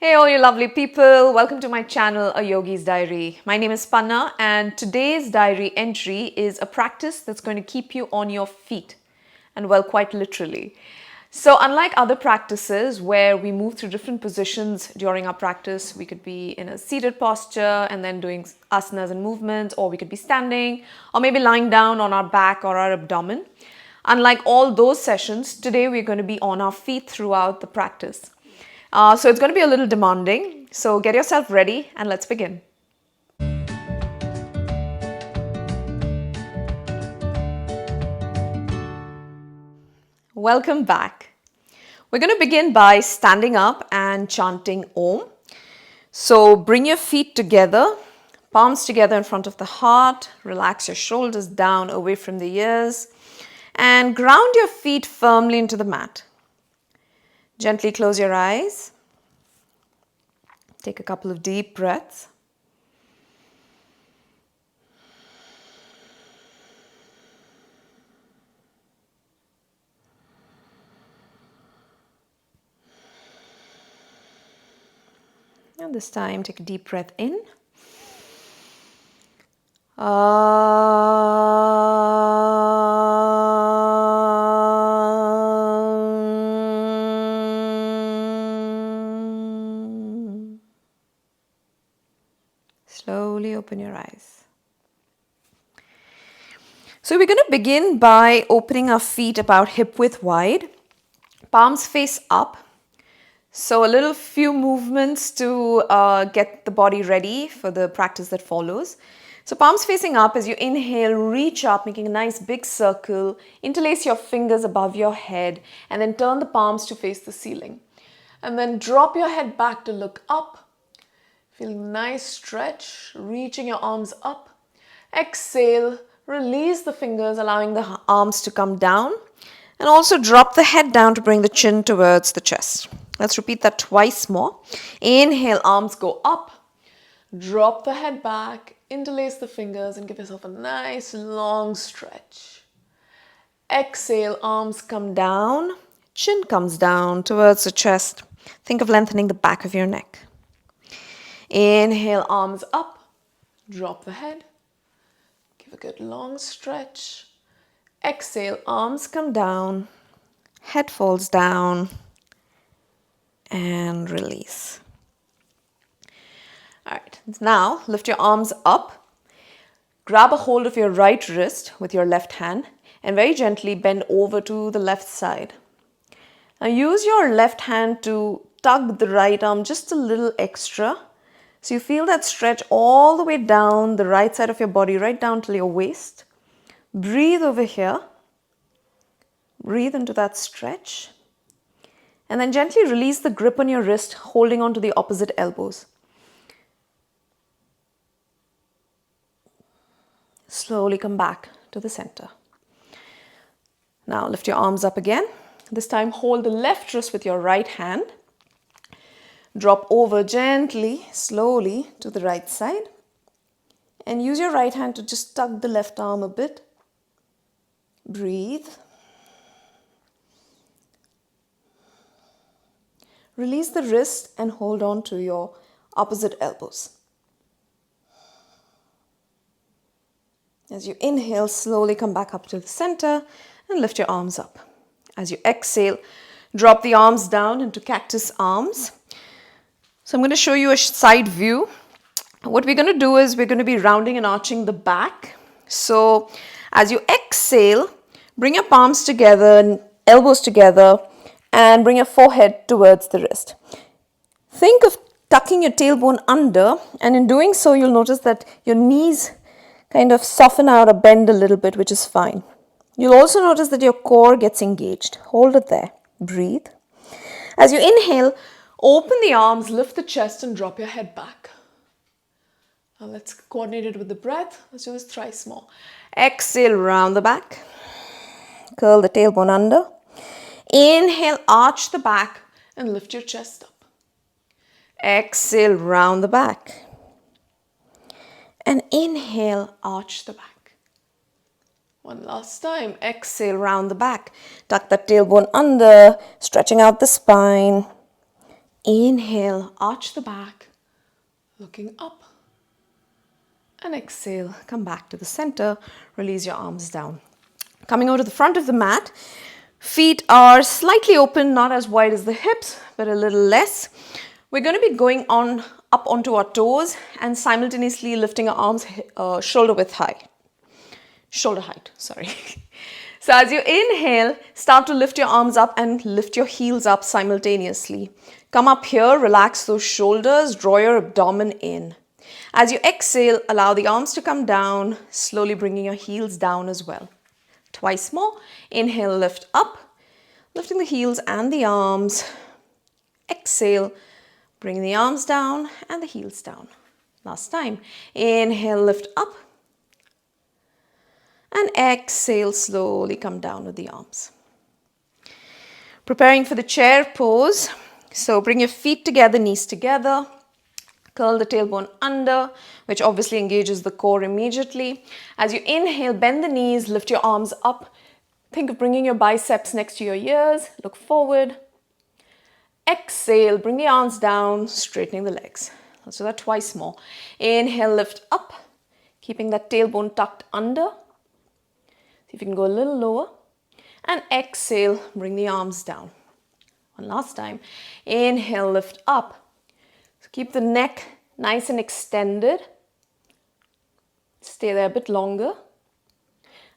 Hey all you lovely people, welcome to my channel A Yogi's Diary. My name is Panna and today's diary entry is a practice that's going to keep you on your feet, and well, quite literally. So unlike other practices where we move through different positions during our practice, we could be in a seated posture and then doing asanas and movements, or we could be standing or maybe lying down on our back or our abdomen. Unlike all those sessions, today we're going to be on our feet throughout the practice. So it's going to be a little demanding. So get yourself ready and let's begin. Welcome back. We're going to begin by standing up and chanting Om. So bring your feet together, palms together in front of the heart. Relax your shoulders down away from the ears and ground your feet firmly into the mat. Gently close your eyes. Take a couple of deep breaths. And this time, take a deep breath in. Slowly open your eyes. So we're going to begin by opening our feet about hip width wide. Palms face up. So a little few movements to get the body ready for the practice that follows. So palms facing up. As you inhale, reach up, making a nice big circle. Interlace your fingers above your head and then turn the palms to face the ceiling. And then drop your head back to look up. Feel a nice stretch, reaching your arms up. Exhale, release the fingers, allowing the arms to come down. And also drop the head down to bring the chin towards the chest. Let's repeat that twice more. Inhale, arms go up. Drop the head back, interlace the fingers and give yourself a nice long stretch. Exhale, arms come down, chin comes down towards the chest. Think of lengthening the back of your neck. Inhale, arms up, drop the head. Give a good long stretch. Exhale, arms come down, head falls down, and release. All right, now lift your arms up. Grab a hold of your right wrist with your left hand and very gently bend over to the left side. Now use your left hand to tug the right arm just a little extra. So you feel that stretch all the way down the right side of your body, right down till your waist. Breathe over here. Breathe into that stretch. And then gently release the grip on your wrist, holding on to the opposite elbows. Slowly come back to the center. Now lift your arms up again. This time hold the left wrist with your right hand. Drop over gently, slowly to the right side. And use your right hand to just tug the left arm a bit. Breathe. Release the wrist and hold on to your opposite elbows. As you inhale, slowly come back up to the center and lift your arms up. As you exhale, drop the arms down into cactus arms. So I'm going to show you a side view. What we're going to do is we're going to be rounding and arching the back. So as you exhale, bring your palms together and elbows together and bring your forehead towards the wrist. Think of tucking your tailbone under, and in doing so, you'll notice that your knees kind of soften out or bend a little bit, which is fine. You'll also notice that your core gets engaged. Hold it there. Breathe. As you inhale, open the arms, lift the chest and drop your head back. Now let's coordinate it with the breath. Let's do this thrice more. Exhale, round the back. Curl the tailbone under. Inhale, arch the back and lift your chest up. Exhale, round the back. And inhale, arch the back. One last time. Exhale, round the back. Tuck that tailbone under, stretching out the spine. Inhale, arch the back, looking up. And exhale, come back to the center, release your arms down. Coming over to the front of the mat, feet are slightly open, not as wide as the hips, but a little less. We're going to be going on up onto our toes and simultaneously lifting our arms shoulder height, sorry. So as you inhale, start to lift your arms up and lift your heels up simultaneously. Come up here, relax those shoulders, draw your abdomen in. As you exhale, allow the arms to come down, slowly bringing your heels down as well. Twice more. Inhale, lift up, lifting the heels and the arms. Exhale, bring the arms down and the heels down. Last time. Inhale, lift up. And exhale, slowly come down with the arms. Preparing for the chair pose. So bring your feet together, knees together. Curl the tailbone under, which obviously engages the core immediately. As you inhale, bend the knees, lift your arms up. Think of bringing your biceps next to your ears. Look forward. Exhale, bring the arms down, straightening the legs. Let's do that twice more. Inhale, lift up, keeping that tailbone tucked under. See if you can go a little lower. And exhale, bring the arms down. One last time. Inhale, lift up. So keep the neck nice and extended. Stay there a bit longer.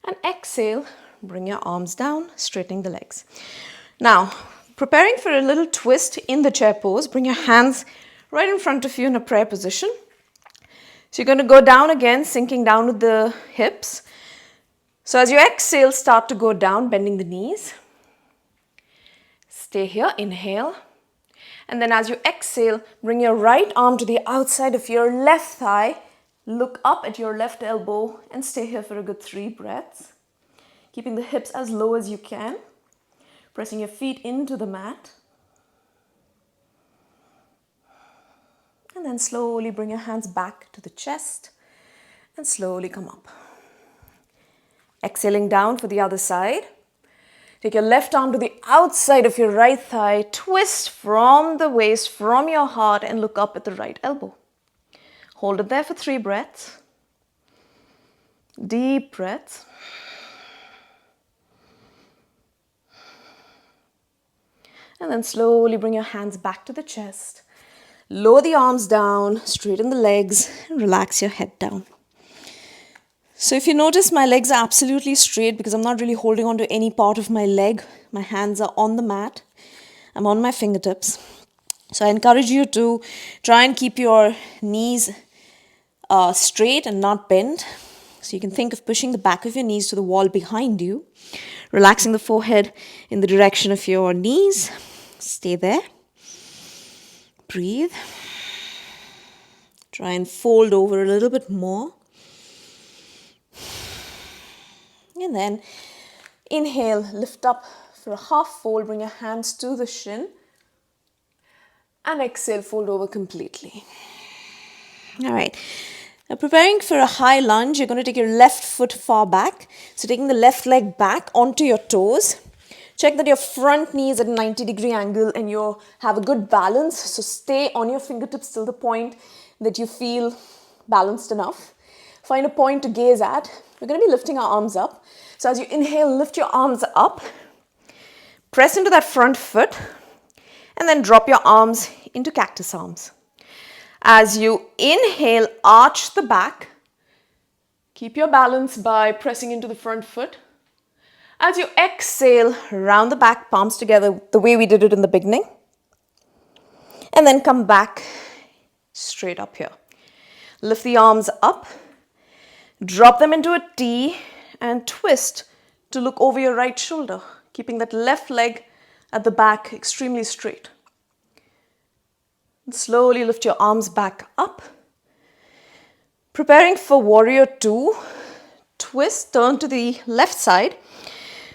And exhale, bring your arms down, straightening the legs. Now, preparing for a little twist in the chair pose. Bring your hands right in front of you in a prayer position. So you're going to go down again, sinking down with the hips. So as you exhale, start to go down, bending the knees. Stay here, inhale. And then as you exhale, bring your right arm to the outside of your left thigh. Look up at your left elbow and stay here for a good 3 breaths. Keeping the hips as low as you can. Pressing your feet into the mat. And then slowly bring your hands back to the chest and slowly come up. Exhaling down for the other side. Take your left arm to the outside of your right thigh, twist from the waist, from your heart, and look up at the right elbow. Hold it there for 3 breaths. Deep breaths. And then slowly bring your hands back to the chest. Lower the arms down, straighten the legs, and relax your head down. So if you notice, my legs are absolutely straight because I'm not really holding on to any part of my leg. My hands are on the mat. I'm on my fingertips. So I encourage you to try and keep your knees straight and not bent. So you can think of pushing the back of your knees to the wall behind you. Relaxing the forehead in the direction of your knees. Stay there. Breathe. Try and fold over a little bit more. And then inhale, lift up for a half fold, bring your hands to the shin. And exhale, fold over completely. All right. Now preparing for a high lunge, you're going to take your left foot far back. So taking the left leg back onto your toes. Check that your front knee is at a 90-degree angle and you have a good balance. So stay on your fingertips till the point that you feel balanced enough. Find a point to gaze at. We're going to be lifting our arms up. So as you inhale, lift your arms up. Press into that front foot. And then drop your arms into cactus arms. As you inhale, arch the back. Keep your balance by pressing into the front foot. As you exhale, round the back, palms together the way we did it in the beginning. And then come back straight up here. Lift the arms up. Drop them into a T and twist to look over your right shoulder, keeping that left leg at the back extremely straight. And slowly lift your arms back up. Preparing for warrior 2, twist, turn to the left side.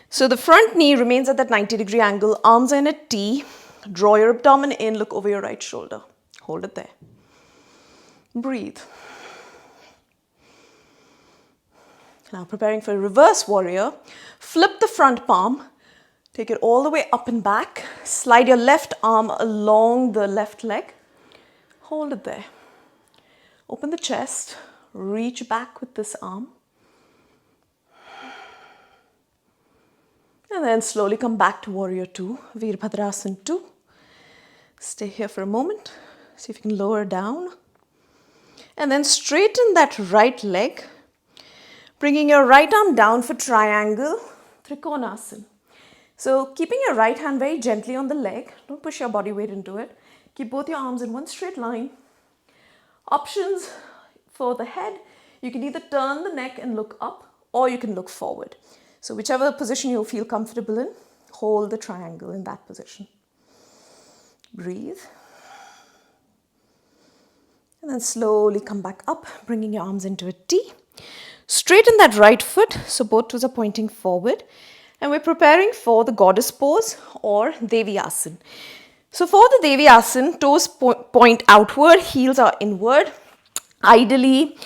So the front knee remains at that 90-degree angle, arms are in a T. Draw your abdomen in, look over your right shoulder. Hold it there. Breathe. Now preparing for a reverse warrior, flip the front palm, Take it all the way up and back. Slide your left arm along the left leg. Hold it there. Open the chest. Reach back with this arm. And then slowly come back to Warrior 2, Virabhadrasana 2. Stay here for a moment. See if you can lower down. And then straighten that right leg. Bringing your right arm down for triangle, Trikonasana. So keeping your right hand very gently on the leg. Don't push your body weight into it. Keep both your arms in one straight line. Options for the head. You can either turn the neck and look up, or you can look forward. So whichever position you feel comfortable in, hold the triangle in that position. Breathe. And then slowly come back up, bringing your arms into a T. Straighten that right foot, so both toes are pointing forward. And we're preparing for the goddess pose or Devi Asana. So for the Devi Asana, toes point outward, heels are inward. Ideally,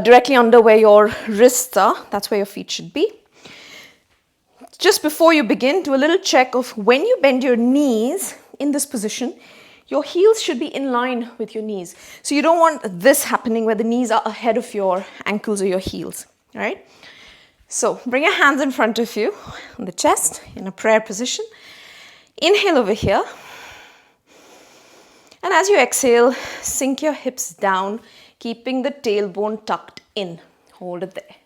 directly under where your wrists are, that's where your feet should be. Just before you begin, do a little check of when you bend your knees in this position, your heels should be in line with your knees. So you don't want this happening where the knees are ahead of your ankles or your heels, all right? So bring your hands in front of you on the chest in a prayer position. Inhale over here. And as you exhale, sink your hips down, keeping the tailbone tucked in. Hold it there.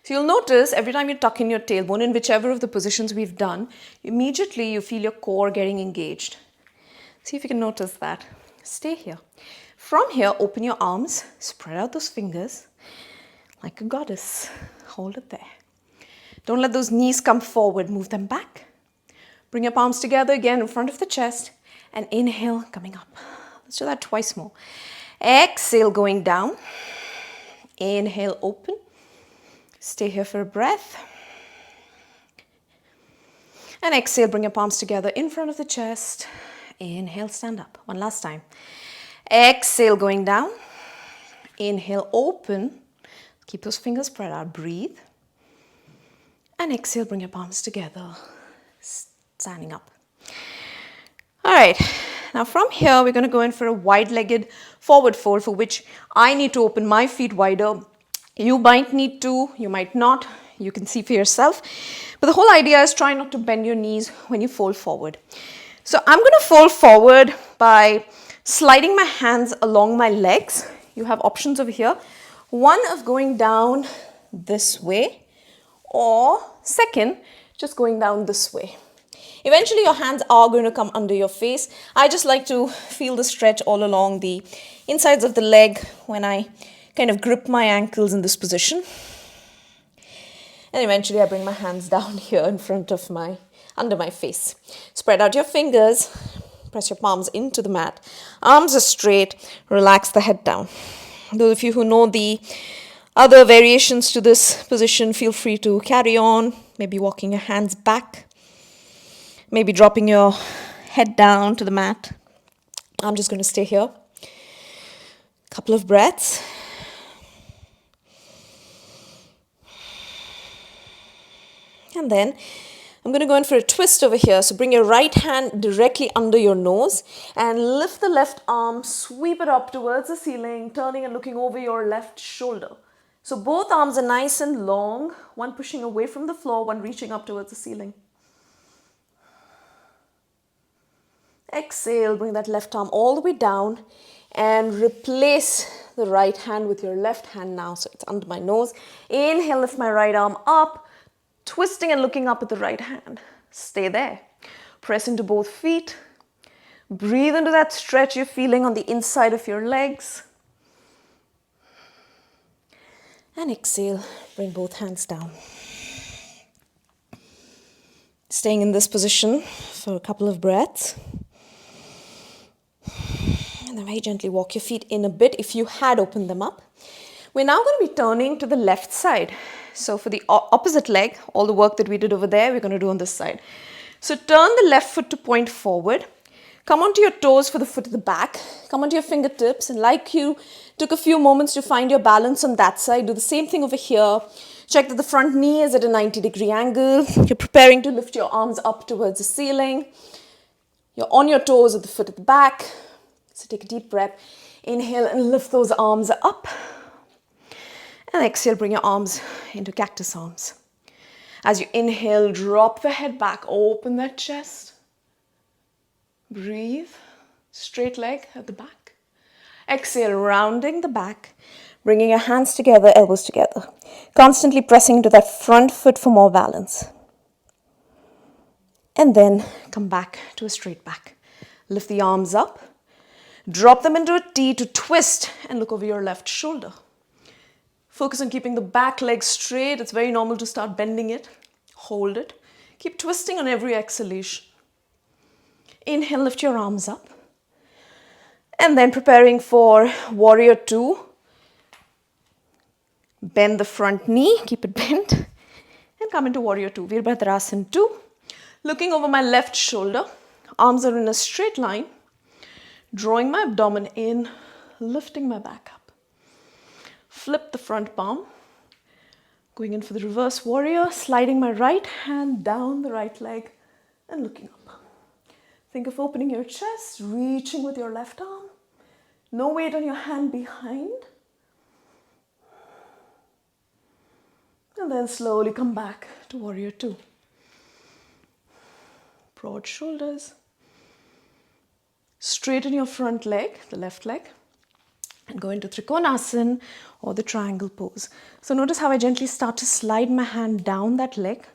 So you'll notice every time you tuck in your tailbone in whichever of the positions we've done, immediately you feel your core getting engaged. See if you can notice that. Stay here. From here, open your arms, spread out those fingers like a goddess. Hold it there. Don't let those knees come forward. Move them back. Bring your palms together again in front of the chest and inhale, coming up. Let's do that twice more. Exhale, going down. Inhale, open. Stay here for a breath. And exhale, bring your palms together in front of the chest. Inhale, stand up. One last time. Exhale, going down. Inhale, open. Keep those fingers spread out. Breathe. And exhale, bring your palms together. Standing up. All right. Now from here, we're going to go in for a wide-legged forward fold, for which I need to open my feet wider. You might need to, you might not. You can see for yourself. But the whole idea is try not to bend your knees when you fold forward. So I'm going to fold forward by sliding my hands along my legs. You have options over here. One of going down this way, or second, just going down this way. Eventually your hands are going to come under your face. I just like to feel the stretch all along the insides of the leg when I kind of grip my ankles in this position. And eventually I bring my hands down here in front of under my face. Spread out your fingers, press your palms into the mat. Arms are straight, relax the head down. Those of you who know the other variations to this position, feel free to carry on, maybe walking your hands back, maybe dropping your head down to the mat. I'm just going to stay here. Couple of breaths. And then I'm going to go in for a twist over here. So bring your right hand directly under your nose and lift the left arm, sweep it up towards the ceiling, turning and looking over your left shoulder. So both arms are nice and long, one pushing away from the floor, one reaching up towards the ceiling. Exhale, bring that left arm all the way down and replace the right hand with your left hand now. So it's under my nose. Inhale, lift my right arm up, twisting and looking up at the right hand. Stay there. Press into both feet. Breathe into that stretch you're feeling on the inside of your legs. And exhale, bring both hands down. Staying in this position for a couple of breaths. And then very gently walk your feet in a bit if you had opened them up. We're now going to be turning to the left side. So for the opposite leg, all the work that we did over there, we're going to do on this side. So turn the left foot to point forward. Come onto your toes for the foot at the back. Come onto your fingertips, and like you took a few moments to find your balance on that side, do the same thing over here. Check that the front knee is at a 90-degree angle. You're preparing to lift your arms up towards the ceiling. You're on your toes with the foot at the back. So take a deep breath. Inhale and lift those arms up. And exhale, bring your arms into cactus arms. As you inhale, drop the head back, open that chest. Breathe. Straight leg at the back. Exhale, rounding the back. Bringing your hands together, elbows together. Constantly pressing into that front foot for more balance. And then come back to a straight back. Lift the arms up. Drop them into a T to twist and look over your left shoulder. Focus on keeping the back leg straight. It's very normal to start bending it. Hold it. Keep twisting on every exhalation. Inhale, lift your arms up. And then preparing for warrior two. Bend the front knee, keep it bent. And come into warrior two, Virabhadrasana 2. Looking over my left shoulder. Arms are in a straight line. Drawing my abdomen in, lifting my back up. Flip the front palm. Going in for the reverse warrior, sliding my right hand down the right leg and looking up. Think of opening your chest, reaching with your left arm. No weight on your hand behind. And then slowly come back to warrior two. Broad shoulders. Straighten your front leg, the left leg. And go into Trikonasana or the triangle pose. So notice how I gently start to slide my hand down that leg.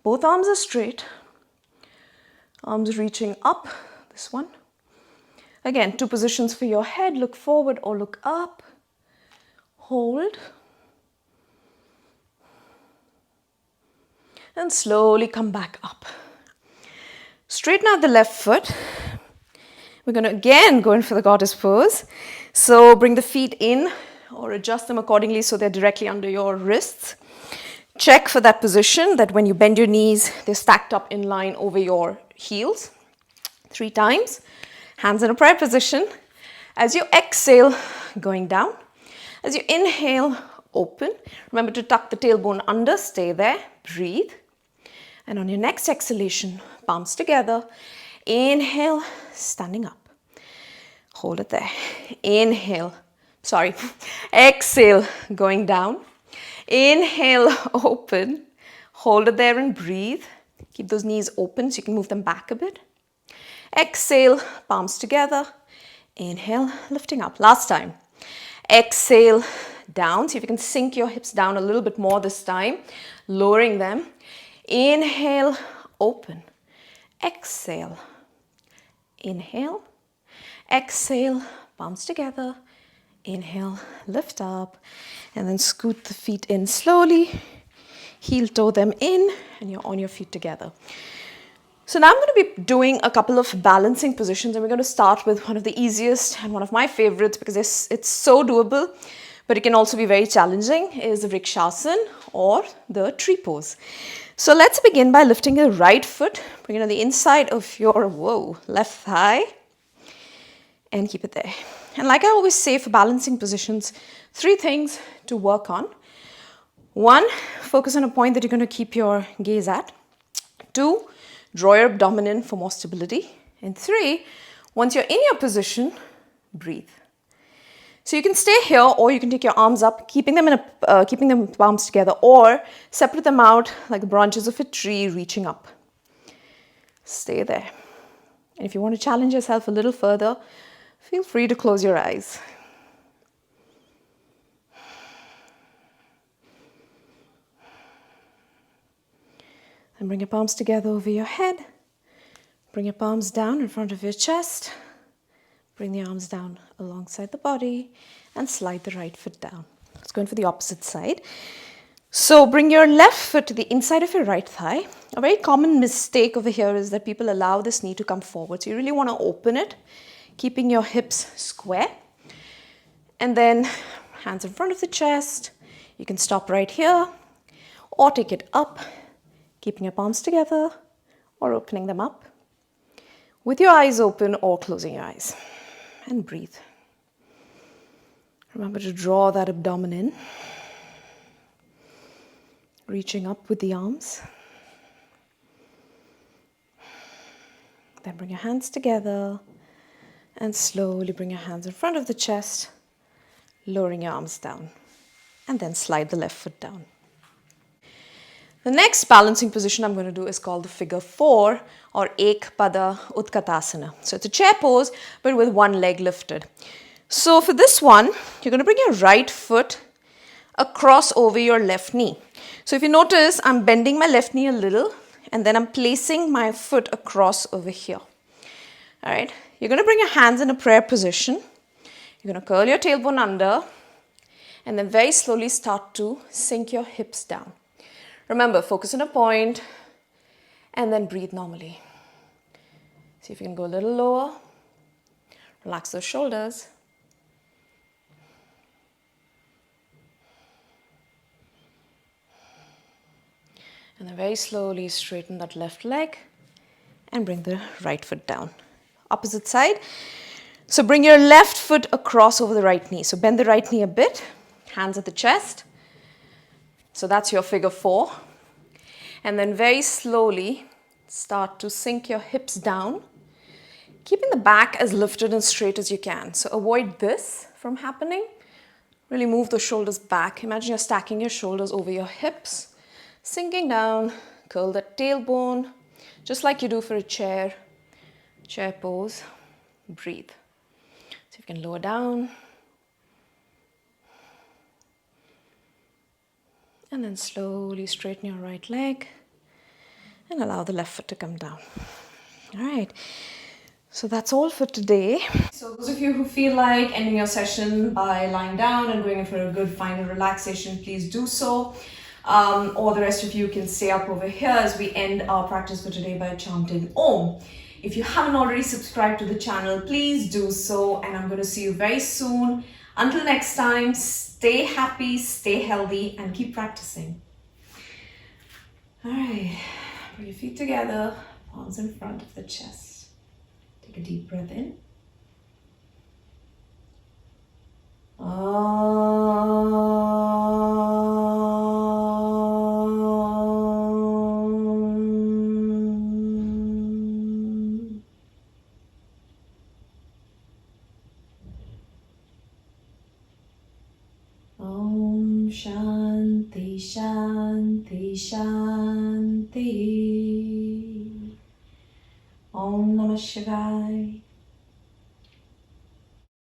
Both arms are straight. Arms reaching up, this one. Again, two positions for your head. Look forward or look up. Hold. And slowly come back up. Straighten out the left foot. We're going to again go in for the goddess pose. So bring the feet in or adjust them accordingly so they're directly under your wrists. Check for that position that when you bend your knees, they're stacked up in line over your heels. 3 times. Hands in a prayer position. As you exhale, going down. As you inhale, open. Remember to tuck the tailbone under, stay there, breathe. And on your next exhalation, palms together. Inhale, standing up. Hold it there. Inhale. Exhale, going down. Inhale, open. Hold it there and breathe. Keep those knees open so you can move them back a bit. Exhale, palms together. Inhale, lifting up. Last time. Exhale, down. See if you can sink your hips down a little bit more this time. Lowering them. Inhale, open. Exhale. Inhale. Exhale, palms together. Inhale, lift up. And then scoot the feet in slowly. Heel toe them in and you're on your feet together. So now I'm going to be doing a couple of balancing positions and we're going to start with one of the easiest and one of my favorites because it's so doable, but it can also be very challenging, is the Vrikshasana or the tree pose. So let's begin by lifting the right foot, bring it on the inside of your, left thigh and keep it there. And like I always say for balancing positions, 3 things to work on. 1, focus on a point that you're going to keep your gaze at. 2, draw your abdomen in for more stability. And 3, once you're in your position, breathe. So you can stay here or you can take your arms up, keeping them palms together, or separate them out like the branches of a tree reaching up. Stay there. And if you want to challenge yourself a little further, feel free to close your eyes. And bring your palms together over your head. Bring your palms down in front of your chest. Bring the arms down alongside the body and slide the right foot down. Let's go in for the opposite side. So bring your left foot to the inside of your right thigh. A very common mistake over here is that people allow this knee to come forward. So you really want to open it, keeping your hips square. And then hands in front of the chest. You can stop right here or take it up, keeping your palms together or opening them up with your eyes open or closing your eyes. And breathe. Remember to draw that abdomen in. Reaching up with the arms. Then bring your hands together and slowly bring your hands in front of the chest, lowering your arms down. And then slide the left foot down. The next balancing position I'm going to do is called the figure 4 or Ek Pada Utkatasana. So it's a chair pose but with one leg lifted. So for this one, you're going to bring your right foot across over your left knee. So if you notice, I'm bending my left knee a little and then I'm placing my foot across over here. All right, you're going to bring your hands in a prayer position. You're going to curl your tailbone under and then very slowly start to sink your hips down. Remember, focus on a point and then breathe normally. See if you can go a little lower. Relax those shoulders. And then very slowly straighten that left leg and bring the right foot down. Opposite side. So bring your left foot across over the right knee. So bend the right knee a bit, hands at the chest. So that's your figure 4. And then very slowly start to sink your hips down, keeping the back as lifted and straight as you can. So avoid this from happening. Really move the shoulders back. Imagine you're stacking your shoulders over your hips, sinking down, curl that tailbone, just like you do for a chair pose. Breathe. So you can lower down. And then slowly straighten your right leg and allow the left foot to come down. All right, so that's all for today. So those of you who feel like ending your session by lying down and going in for a good final relaxation, please do so. Or the rest of you can stay up over here as we end our practice for today by chanting Om. If you haven't already subscribed to the channel, please do so, and I'm going to see you very soon. Until next time, stay happy, stay healthy, and keep practicing. All right, bring your feet together, palms in front of the chest. Take a deep breath in. Om Shanti Shanti Shanti. Om Namah Shivaya.